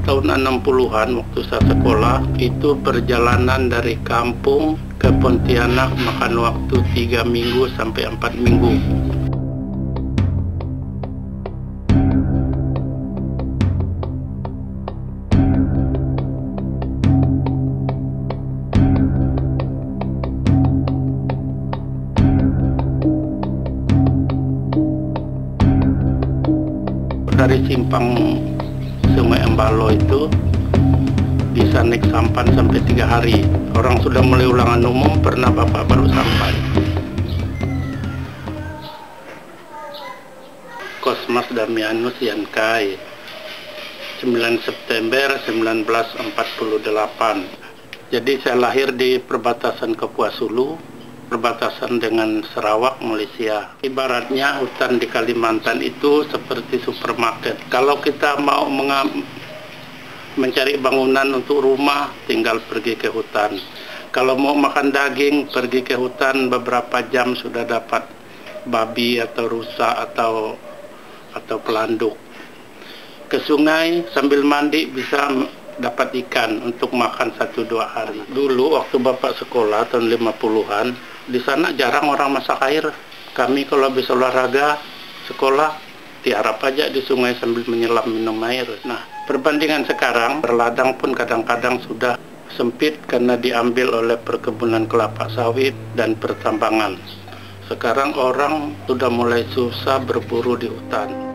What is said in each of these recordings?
tahun 60-an waktu saya sekolah, itu perjalanan dari kampung ke Pontianak makan waktu 3 minggu sampai 4 minggu. Dari simpang Sungai Embalo itu bisa naik sampan sampai 3 hari. Orang sudah mulai ulangan umum, pernah bapak baru sampai. Kosmas Damianus Yankai, 9 September 1948. Jadi saya lahir di perbatasan Kapuas Hulu, perbatasan dengan Sarawak, Malaysia. Ibaratnya hutan di Kalimantan itu seperti supermarket. Kalau kita mau mencari bangunan untuk rumah, tinggal pergi ke hutan. Kalau mau makan daging, pergi ke hutan, beberapa jam sudah dapat babi atau rusa atau pelanduk. Ke sungai sambil mandi bisa dapat ikan untuk makan 1-2 hari. Dulu waktu bapak sekolah tahun 50-an, di sana jarang orang masak air. Kami kalau habis olahraga sekolah tiarap aja di sungai sambil menyelam minum air. Nah, perbandingan sekarang, berladang pun kadang-kadang sudah sempit karena diambil oleh perkebunan kelapa sawit dan pertambangan. Sekarang orang sudah mulai susah berburu di hutan.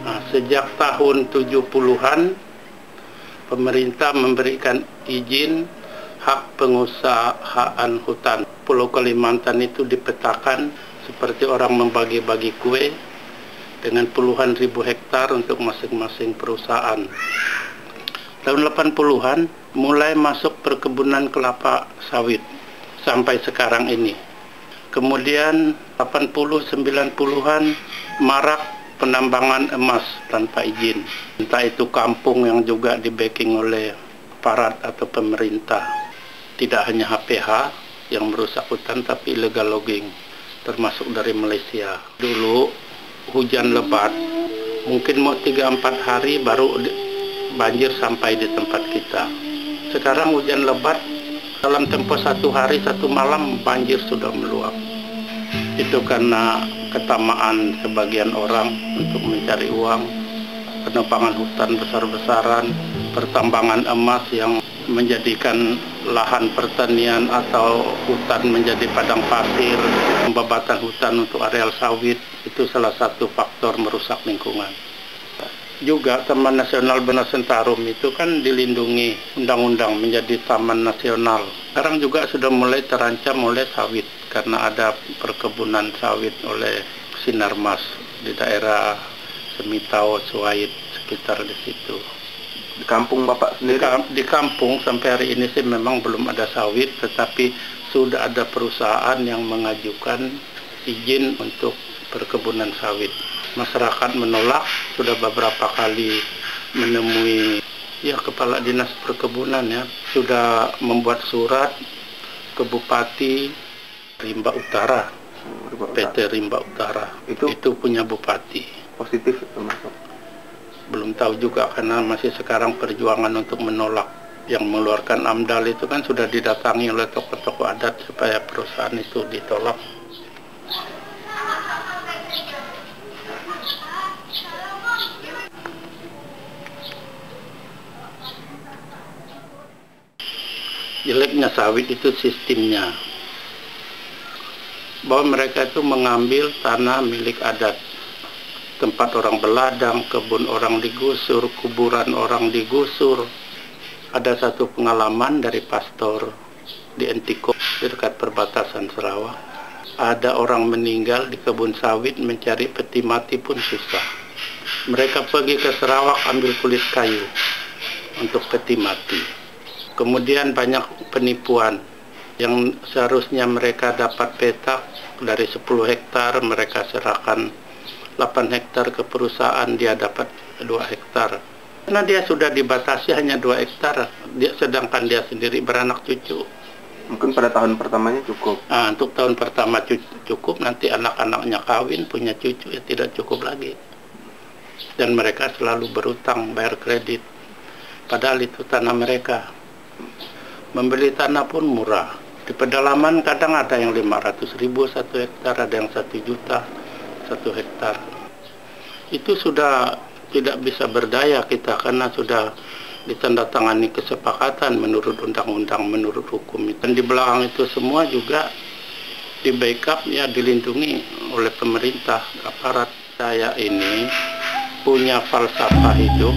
Nah, sejak tahun 70-an, pemerintah memberikan izin hak pengusahaan hutan. Pulau Kalimantan itu dipetakan seperti orang membagi-bagi kue dengan puluhan ribu hektar untuk masing-masing perusahaan. Tahun 80-an mulai masuk perkebunan kelapa sawit sampai sekarang ini. Kemudian 80-90-an marak penambangan emas tanpa izin. Entah itu kampung yang juga di-backing oleh aparat atau pemerintah. Tidak hanya HPH yang merusak hutan, tapi illegal logging, termasuk dari Malaysia. Dulu hujan lebat, mungkin mau 3-4 hari baru banjir sampai di tempat kita. Sekarang hujan lebat, dalam tempo 1 hari 1 malam banjir sudah meluap. Itu karena ketamaan sebagian orang untuk mencari uang, penebangan hutan besar-besaran, pertambangan emas yang menjadikan lahan pertanian atau hutan menjadi padang pasir, pembabatan hutan untuk areal sawit, itu salah satu faktor merusak lingkungan. Juga Taman Nasional Bena Sentarum itu kan dilindungi undang-undang menjadi taman nasional. Sekarang juga sudah mulai terancam oleh sawit karena ada perkebunan sawit oleh Sinarmas di daerah Semitau, Suait, sekitar di situ. Di kampung Bapak sendiri? Di kampung sampai hari ini sih memang belum ada sawit, tetapi sudah ada perusahaan yang mengajukan izin untuk perkebunan sawit. Masyarakat menolak, sudah beberapa kali menemui kepala dinas perkebunan sudah membuat surat ke Bupati Rimba Utara, PT Rimba Utara. Itu punya bupati. Positif termasuk? Belum tahu juga karena masih sekarang perjuangan untuk menolak. Yang mengeluarkan AMDAL itu kan sudah didatangi oleh tokoh-tokoh adat supaya perusahaan itu ditolak. Jeleknya sawit itu sistemnya, bahwa mereka itu mengambil tanah milik adat, tempat orang berladang, kebun orang digusur, kuburan orang digusur. Ada satu pengalaman dari pastor di Entiko, di dekat perbatasan Sarawak. Ada orang meninggal di kebun sawit, mencari peti mati pun susah. Mereka pergi ke Sarawak ambil kulit kayu untuk peti mati. Kemudian banyak penipuan, yang seharusnya mereka dapat petak dari 10 hektar, mereka serahkan 8 hektar ke perusahaan, dia dapat 2 hektar. Karena dia sudah dibatasi hanya 2 hektar, sedangkan dia sendiri beranak cucu. Mungkin pada tahun pertamanya cukup. Nah, untuk tahun pertama cukup, nanti anak-anaknya kawin, punya cucu, ya tidak cukup lagi. Dan mereka selalu berutang, bayar kredit. Padahal itu tanah mereka. Membeli tanah pun murah. Di pedalaman kadang ada yang 500.000 1 hektar, ada yang 1 juta 1 hektar. Itu sudah tidak bisa berdaya kita karena sudah ditandatangani kesepakatan menurut undang-undang, menurut hukum. Dan di belakang itu semua juga di backup, ya, dilindungi oleh pemerintah, aparat. Saya ini punya falsafah hidup.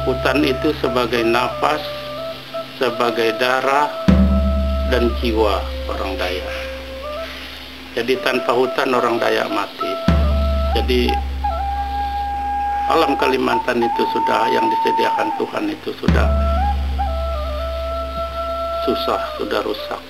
Hutan itu sebagai nafas, sebagai darah dan jiwa orang Dayak. Jadi tanpa hutan orang Dayak mati. Jadi alam Kalimantan itu sudah, yang disediakan Tuhan itu sudah susah, sudah rusak.